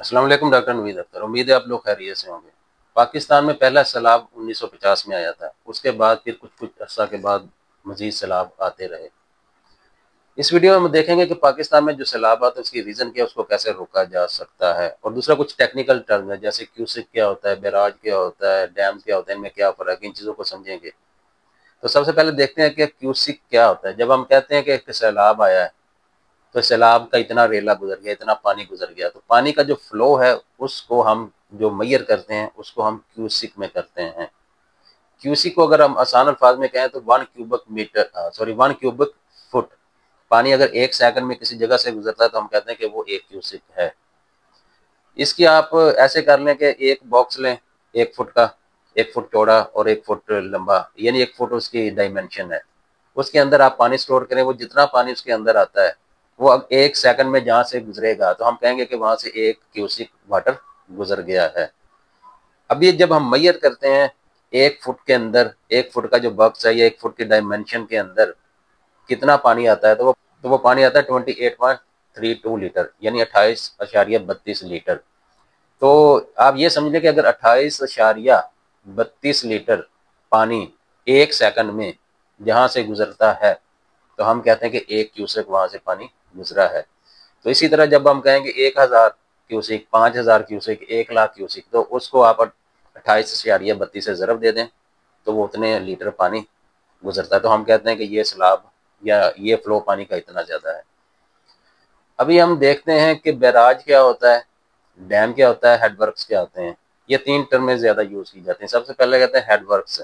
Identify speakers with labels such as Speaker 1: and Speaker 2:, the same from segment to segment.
Speaker 1: अस्सलाम वालेकुम डॉक्टर नवीद अख्तर। उम्मीद है आप लोग खैरियत से होंगे। पाकिस्तान में पहला सैलाब 1950 में आया था। उसके बाद फिर कुछ कुछ अर्सा के बाद मजीद सैलाब आते रहे। इस वीडियो में हम देखेंगे कि पाकिस्तान में जो सैलाब आते हैं उसकी रीज़न क्या है, उसको कैसे रोका जा सकता है, और दूसरा कुछ टेक्निकल टर्म है जैसे क्यूसिक क्या होता है, बैराज क्या होता है, डैम क्या होता है, इनमें क्या फ़र्क है, इन चीज़ों को समझेंगे। तो सबसे पहले देखते हैं कि क्यूसिक क्या होता है। जब हम कहते हैं कि एक सैलाब आया है तो सैलाब का इतना रेला गुजर गया, इतना पानी गुजर गया, तो पानी का जो फ्लो है उसको हम जो मेजर करते हैं उसको हम क्यूसिक में करते हैं। क्यूसिक को अगर हम आसान अल्फाज में कहें तो 1 क्यूबिक फुट। पानी अगर 1 सेकंड में किसी जगह से गुजरता है तो हम कहते हैं कि वो 1 क्यूसिक है। इसकी आप ऐसे कर लें कि एक बॉक्स लें, 1 फुट का, 1 फुट चौड़ा और 1 फुट लंबा, यानी 1 फुट उसकी डायमेंशन है। उसके अंदर आप पानी स्टोर करें, वो जितना पानी उसके अंदर आता है वो अब 1 सेकंड में जहाँ से गुजरेगा तो हम कहेंगे कि वहाँ से 1 क्यूसिक वाटर गुजर गया है। अब ये जब हम मैयर करते हैं 1 फुट के अंदर, 1 फुट का जो बॉक्स है या 1 फुट की डायमेंशन के अंदर कितना पानी आता है, तो वो पानी आता है 28.32 लीटर, यानी 28.32 लीटर। तो आप ये समझ लें कि अगर 28.32 लीटर पानी 1 सेकंड में जहाँ से गुजरता है तो हम कहते हैं कि 1 क्यूसेक वहाँ से पानी गुजरा है। तो इसी तरह जब हम कहेंगे 1000 क्यूसेक, 5000 क्यूसेक, 1 लाख क्यूसेक, तो उसको आप 28.32 से ज़रब दे दें तो वो उतने लीटर पानी गुजरता है। तो हम कहते हैं कि ये सैलाब या ये फ्लो पानी का इतना ज़्यादा है। अभी हम देखते हैं कि बैराज क्या होता है, डैम क्या होता है, हेडवर्क्स क्या होते हैं। ये 3 टर्में ज़्यादा यूज़ की जाती हैं। सबसे पहले कहते हैं हेडवर्क्स।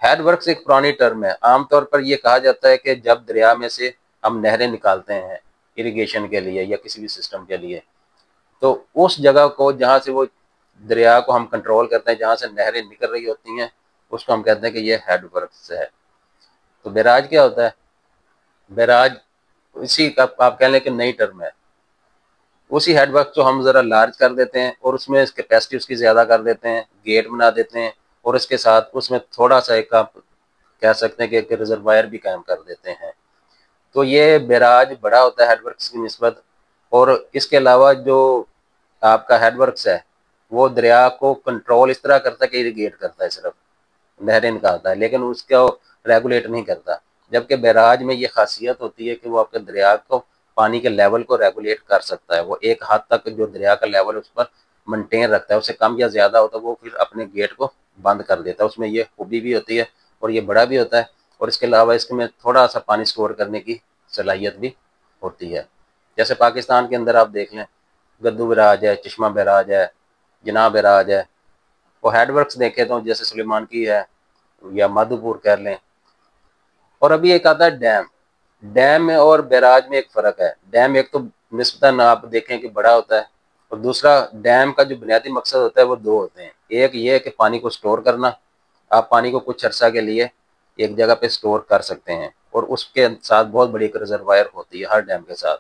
Speaker 1: हेडवर्क्स एक पुरानी टर्म है। आमतौर पर यह कहा जाता है कि जब दरिया में से हम नहरें निकालते हैं इरिगेशन के लिए या किसी भी सिस्टम के लिए, तो उस जगह को जहाँ से वो दरिया को हम कंट्रोल करते हैं, जहाँ से नहरें निकल रही होती हैं, उसको हम कहते हैं कि ये हेडवर्क्स है। तो बैराज क्या होता है? बैराज इसी का आप कह लें कि नई टर्म है। उसी हेडवर्क को हम ज़रा लार्ज कर देते हैं और उसमें कैपेसिटी उसकी ज़्यादा कर देते हैं, गेट बना देते हैं, और इसके साथ उसमें थोड़ा सा एक आप कह सकते हैं कि एक रिजर्वायर भी कायम कर देते हैं। तो ये बैराज बड़ा होता है हेडवर्क्स की निस्बत। और इसके अलावा जो आपका हेडवर्क्स है वो दरिया को कंट्रोल इस तरह करता है कि इरिगेट करता है, सिर्फ नहरें निकालता है, लेकिन उसको रेगुलेट नहीं करता। जबकि बैराज में ये खासियत होती है कि वो आपके दरिया को, पानी के लेवल को रेगुलेट कर सकता है। वो एक हद तक जो दरिया का लेवल उस पर मेंटेन रखता है, उससे कम या ज़्यादा होता है वो फिर अपने गेट को बंद कर देता है। उसमें ये खूबी भी होती है और ये बड़ा भी होता है, और इसके अलावा इसमें थोड़ा सा पानी स्टोर करने की सलाहियत भी होती है। जैसे पाकिस्तान के अंदर आप देख लें, गद्दू बैराज है, चश्मा बैराज है, जिनाब बैराज है। वो हेडवर्क्स देखे तो जैसे सुलेमान की है या माधोपुर कह लें। और अभी एक आता है डैम। डैम में और बैराज में एक फ़र्क है। डैम एक तो निस्बतन आप देखें कि बड़ा होता है, और दूसरा डैम का जो बुनियादी मकसद होता है वो दो होते हैं। एक ये है कि पानी को स्टोर करना, आप पानी को कुछ अर्सा के लिए एक जगह पे स्टोर कर सकते हैं, और उसके साथ बहुत बड़ी एक रिजर्वायर होती है हर डैम के साथ,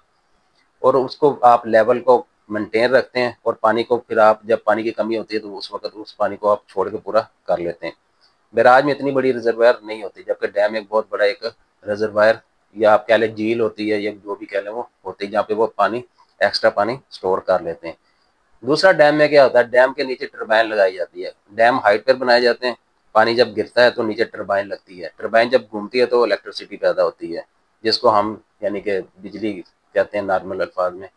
Speaker 1: और उसको आप लेवल को मेंटेन रखते हैं, और पानी को फिर आप जब पानी की कमी होती है तो उस वक्त उस पानी को आप छोड़ के पूरा कर लेते हैं। बैराज में इतनी बड़ी रिजर्वायर नहीं होती, जबकि डैम एक बहुत बड़ा एक रिजर्वायर या आप कह लें झील होती है या जो भी कह लें वो होती है, जहाँ पे वो पानी एक्स्ट्रा पानी स्टोर कर लेते हैं। दूसरा डैम में क्या होता है, डैम के नीचे टरबाइन लगाई जाती है। डैम हाइट पर बनाए जाते हैं, पानी जब गिरता है तो नीचे टरबाइन लगती है। टरबाइन जब घूमती है तो इलेक्ट्रिसिटी पैदा होती है, जिसको हम यानी कि बिजली कहते हैं नॉर्मल अल्फाज में।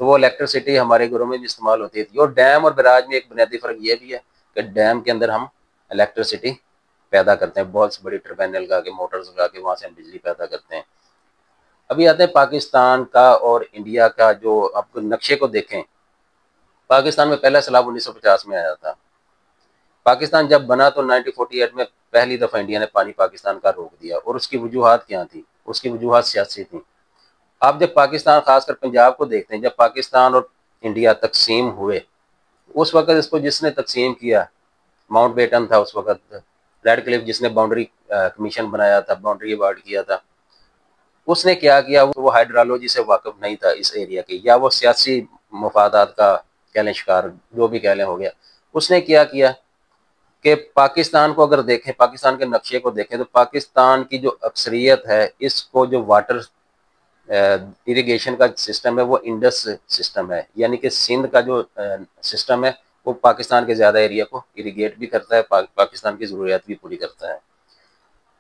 Speaker 1: तो वो इलेक्ट्रिसिटी हमारे घरों में भी इस्तेमाल होती थी। और डैम और बैराज में एक बुनियादी फ़र्क ये भी है कि डैम के अंदर हम इलेक्ट्रिसिटी पैदा करते हैं, बहुत बड़ी टरबाइन लगा के, मोटर्स लगा के वहाँ से हम बिजली पैदा करते हैं। अभी आते हैं पाकिस्तान का और इंडिया का, जो आप नक्शे को देखें। पाकिस्तान में पहला सैलाब 1950 में आया था। पाकिस्तान जब बना तो 1948 में पहली दफ़ा इंडिया ने पानी पाकिस्तान का रोक दिया, और उसकी वजूहत क्या थी? उसकी वजूहत सियासी थी। आप जब पाकिस्तान, खासकर पंजाब को देखते हैं, जब पाकिस्तान और इंडिया तकसीम हुए, उस वक्त इसको जिसने तकसीम किया, माउंट बेटन था उस वक्त, रेड क्लिफ जिसने बाउंड्री कमीशन बनाया था, बाउंड्री अवार्ड किया था, उसने क्या किया? वो हाइड्रोलॉजी से वाकिफ नहीं था इस एरिया की, या वो सियासी मफादात का कह लें शिकार, जो भी कह लें हो गया। उसने क्या किया कि पाकिस्तान को अगर देखें, पाकिस्तान के नक्शे को देखें, तो पाकिस्तान की जो अक्सरियत है इसको जो वाटर اریگیشن کا سسٹم ہے وہ انڈس سسٹم ہے، یعنی کہ سندھ کا جو سسٹم ہے وہ پاکستان کے زیادہ ایریا کو اریگیٹ بھی کرتا ہے، پاکستان کی ضروریات بھی پوری کرتا ہے۔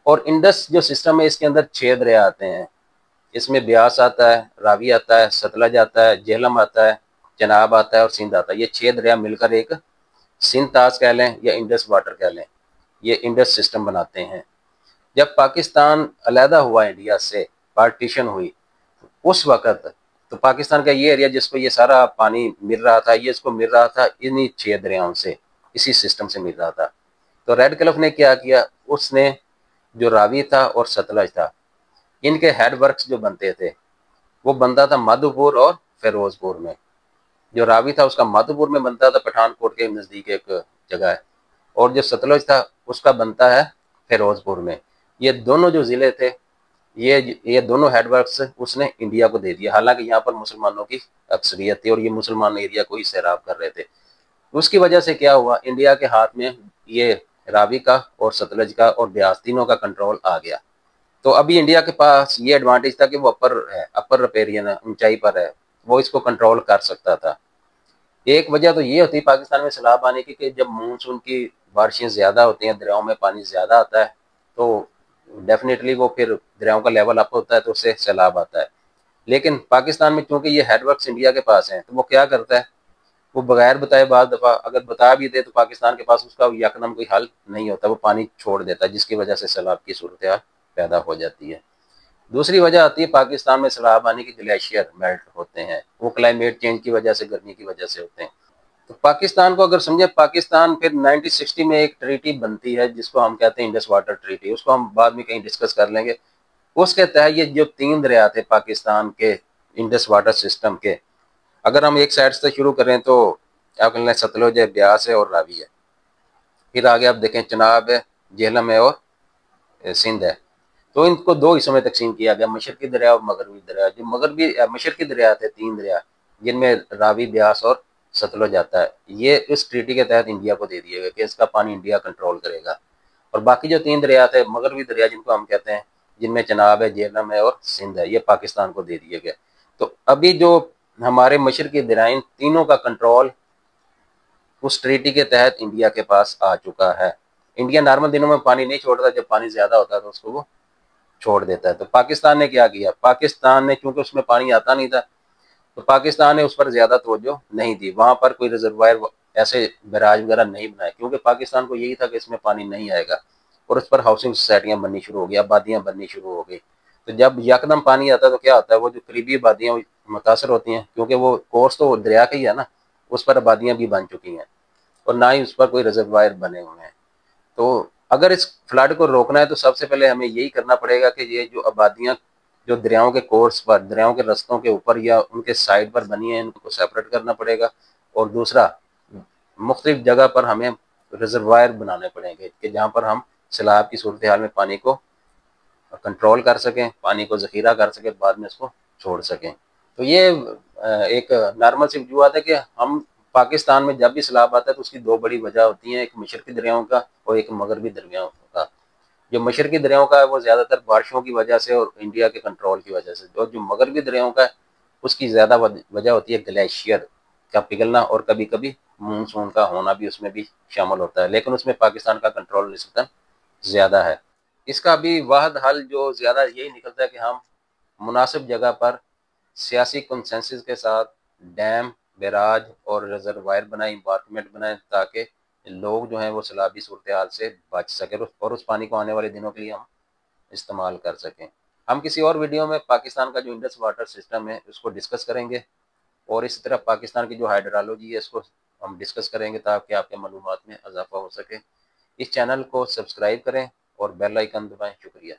Speaker 1: اور انڈس جو سسٹم ہے اس کے اندر 6 دریا آتے ہیں، اس میں بیاس آتا ہے، راوی آتا ہے، ستلج آتا ہے، جہلم آتا ہے، چناب آتا ہے اور سندھ آتا ہے۔ یہ 6 دریا مل کر ایک سندھ تاج کہہ لیں یا انڈس واٹر کہہ لیں، یہ انڈس سسٹم بناتے ہیں۔ جب پاکستان علیحدہ ہوا انڈیا سے، پارٹیشن ہوئی، اس وقت تو پاکستان کا یہ ایریا جس کو یہ سارا پانی مل رہا تھا، یہ اس کو مل رہا تھا انہی 6 دریاؤں سے، اسی سسٹم سے مل رہا تھا۔ تو ریڈ کلف نے کیا کیا، اس نے جو راوی تھا اور ستلج تھا، ان کے ہیڈ ورکس جو بنتے تھے وہ بنتا تھا مادھو پور اور فیروز پور میں۔ جو راوی تھا اس کا مادھو پور میں بنتا تھا، پٹھان کوٹ کے نزدیک ایک جگہ ہے، اور جو ستلج تھا اس کا بنتا ہے فیروز پور میں۔ یہ دونوں جو ضلع تھے، یہ دونوں ہیڈ ورکس اس نے انڈیا کو دے دیا، حالانکہ یہاں پر مسلمانوں کی اکثریت تھی اور یہ مسلمان ایریا کو ہی سیراب کر رہے تھے۔ اس کی وجہ سے کیا ہوا، انڈیا کے ہاتھ میں یہ راوی کا اور ستلج کا اور بیاس تینوں کا کنٹرول آ گیا۔ تو ابھی انڈیا کے پاس یہ ایڈوانٹیج تھا کہ وہ اپر رپیرین ہے، اونچائی پر ہے، وہ اس کو کنٹرول کر سکتا تھا۔ ایک وجہ تو یہ ہوتی پاکستان میں سیلاب آنے کی کہ جب مونسون کی بارشیں زیادہ ہوتی ہیں، دریاؤں میں پانی زیادہ آتا ہے، تو ڈیفینیٹلی وہ پھر دریاؤں کا لیول اپ ہوتا ہے تو اس سے سیلاب آتا ہے۔ لیکن پاکستان میں چونکہ یہ ہیڈ ورکس انڈیا کے پاس ہیں، تو وہ کیا کرتا ہے، وہ بغیر بتائے بعض دفعہ اگر بتا بھی دے تو پاکستان کے پاس اس کا یکدم کوئی حل نہیں ہوتا، وہ پانی چھوڑ دیتا ہے، جس کی وجہ سے سیلاب کی صورتحال پیدا ہو جاتی ہے۔ دوسری وجہ آتی ہے پاکستان میں سیلاب آنے کی، گلیشیئر میلٹ ہوتے ہیں، وہ کلائمیٹ چینج کی وجہ سے، گرمی کی وجہ سے ہوتے ہیں۔ تو پاکستان کو اگر سمجھے، پاکستان پھر 1960 میں ایک ٹریٹی بنتی ہے جس کو ہم کہتے ہیں انڈس واٹر ٹریٹی، اس کو ہم بعد میں کہیں ڈسکس کر لیں گے۔ اس کے تحت یہ جو 3 دریا تھے پاکستان کے انڈس واٹر سسٹم کے، اگر ہم ایک سائڈ سے شروع کریں تو کیا کر لیں، ستلج ہے، بیاس ہے اور راوی ہے۔ پھر آگے آپ دیکھیں چناب ہے، جہلم ہے اور سندھ ہے۔ تو ان کو 2 حصوں میں تقسیم کیا گیا، مشرقی دریا اور مغربی دریا۔ جو مشرقی دریا تھے 3 دریا، جن میں راوی، بیاس اور ستلج آتا ہے، یہ اس ٹریٹی کے تحت انڈیا کو دے دیا گیا کہ اس کا پانی انڈیا کنٹرول کرے گا۔ اور باقی جو 3 دریا تھے، مغربی دریا جن کو ہم کہتے ہیں، جن میں چناب ہے، جہلم ہے اور سندھ ہے، یہ پاکستان کو دے دیا گیا۔ تو ابھی جو ہمارے مشرقی دریا، ان تینوں کا کنٹرول اس ٹریٹی کے تحت انڈیا کے پاس آ چکا ہے۔ انڈیا نارمل دنوں میں پانی نہیں چھوڑتا، جب پانی زیادہ ہوتا ہے تو اس کو وہ چھوڑ دیتا ہے۔ تو پاکستان نے کیا کیا، پاکستان نے چونکہ اس میں پانی آتا نہیں تھا، تو پاکستان نے اس پر زیادہ توجہ نہیں دی، وہاں پر کوئی ریزروائر ایسے بیراج وغیرہ نہیں بنائے، کیونکہ پاکستان کو یہی تھا کہ اس میں پانی نہیں آئے گا، اور اس پر ہاؤسنگ سوسائٹیاں بننی شروع ہو گئی، آبادیاں بننی شروع ہو گئی۔ تو جب یکدم پانی آتا ہے تو کیا ہوتا ہے، وہ جو قریبی آبادیاں متاثر ہوتی ہیں، کیونکہ وہ کورس تو دریا کا ہی ہے نا، اس پر آبادیاں بھی بن چکی ہیں اور نہ ہی اس پر کوئی ریزروائر بنے ہوئے ہیں۔ تو اگر اس فلڈ کو روکنا ہے تو سب سے پہلے ہمیں یہی کرنا پڑے گا کہ یہ جو آبادیاں جو دریاؤں کے کورس پر، دریاؤں کے رستوں کے اوپر یا ان کے سائڈ پر بنی ہیں، ان کو سیپریٹ کرنا پڑے گا۔ اور دوسرا، مختلف جگہ پر ہمیں ریزروائر بنانے پڑیں گے کہ جہاں پر ہم سیلاب کی صورتحال میں پانی کو کنٹرول کر سکیں، پانی کو ذخیرہ کر سکیں، بعد میں اس کو چھوڑ سکیں۔ تو یہ ایک نارمل سی وجوہات ہے کہ ہم پاکستان میں جب بھی سیلاب آتا ہے تو اس کی 2 بڑی وجہ ہوتی ہیں، ایک مشرقی دریاؤں کا اور ایک مغربی دریاؤں کا۔ جو مشرقی دریاؤں کا ہے وہ زیادہ تر بارشوں کی وجہ سے اور انڈیا کے کنٹرول کی وجہ سے، اور جو مغربی دریاؤں کا ہے اس کی زیادہ وجہ ہوتی ہے گلیشیئر کا پگھلنا، اور کبھی کبھی مونسون کا ہونا بھی اس میں بھی شامل ہوتا ہے، لیکن اس میں پاکستان کا کنٹرول نسبتاً زیادہ ہے۔ اس کا بھی واحد حل جو زیادہ یہی نکلتا ہے کہ ہم مناسب جگہ پر سیاسی کنسنسس کے ساتھ ڈیم، بیراج اور ریزروائر بنائیں، امبارکمنٹ بنائیں، تاکہ لوگ جو ہیں وہ سیلابی صورتحال سے بچ سکیں اور اس پانی کو آنے والے دنوں کے لیے ہم استعمال کر سکیں۔ ہم کسی اور ویڈیو میں پاکستان کا جو انڈس واٹر سسٹم ہے اس کو ڈسکس کریں گے، اور اسی طرح پاکستان کی جو ہائیڈرالوجی ہے اس کو ہم ڈسکس کریں گے تاکہ آپ کے معلومات میں اضافہ ہو سکے۔ اس چینل کو سبسکرائب کریں اور بیل آئیکن دبائیں۔ شکریہ۔